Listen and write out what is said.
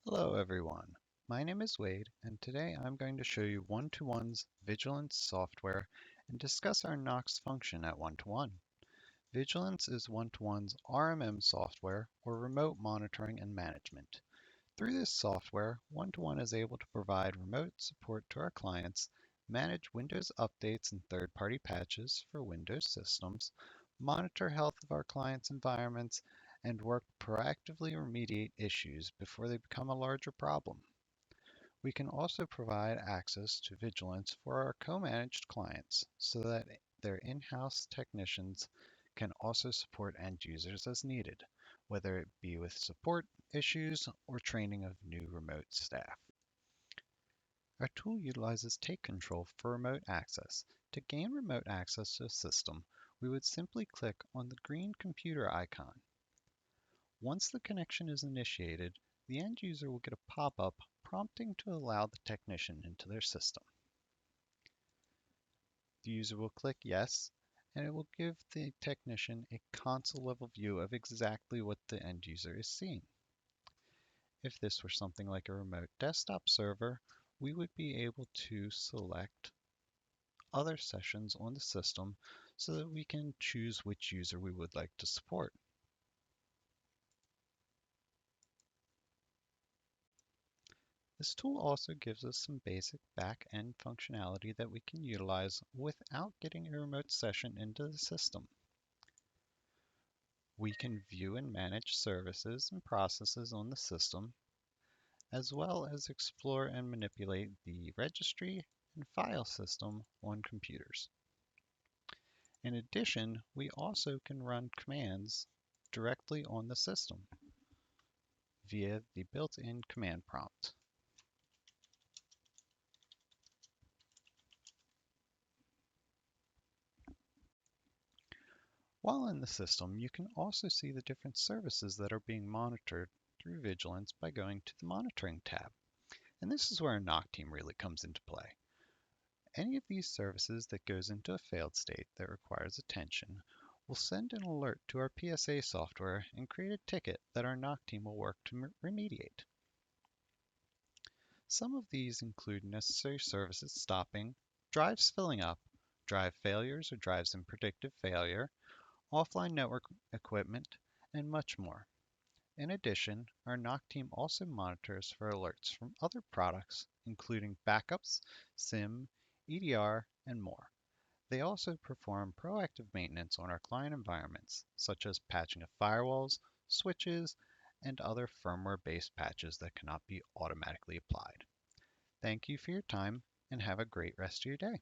Hello everyone, my name is Wade and today I'm going to show you One-to-One's Vigilance software and discuss our NOC function at One-to-One. Vigilance is One-to-One's RMM software or remote monitoring and management. Through this software, One-to-One is able to provide remote support to our clients, manage Windows updates and third-party patches for Windows systems, monitor health of our clients' environments, and work proactively remediate issues before they become a larger problem. We can also provide access to Vigilance for our co-managed clients so that their in-house technicians can also support end users as needed, whether it be with support issues or training of new remote staff. Our tool utilizes take control for remote access. To gain remote access to a system, we would simply click on the green computer icon. Once the connection is initiated, the end user will get a pop-up prompting to allow the technician into their system. The user will click yes, and it will give the technician a console-level view of exactly what the end user is seeing. If this were something like a remote desktop server, we would be able to select other sessions on the system so that we can choose which user we would like to support. This tool also gives us some basic back-end functionality that we can utilize without getting a remote session into the system. We can view and manage services and processes on the system, as well as explore and manipulate the registry and file system on computers. In addition, we also can run commands directly on the system via the built-in command prompt. While in the system, you can also see the different services that are being monitored through Vigilance by going to the Monitoring tab. And this is where our NOC team really comes into play. Any of these services that goes into a failed state that requires attention will send an alert to our PSA software and create a ticket that our NOC team will work to remediate. Some of these include necessary services stopping, drives filling up, drive failures or drives in predictive failure, offline network equipment, and much more. In addition, our NOC team also monitors for alerts from other products, including backups, SIM, EDR, and more. They also perform proactive maintenance on our client environments, such as patching of firewalls, switches, and other firmware-based patches that cannot be automatically applied. Thank you for your time, and have a great rest of your day.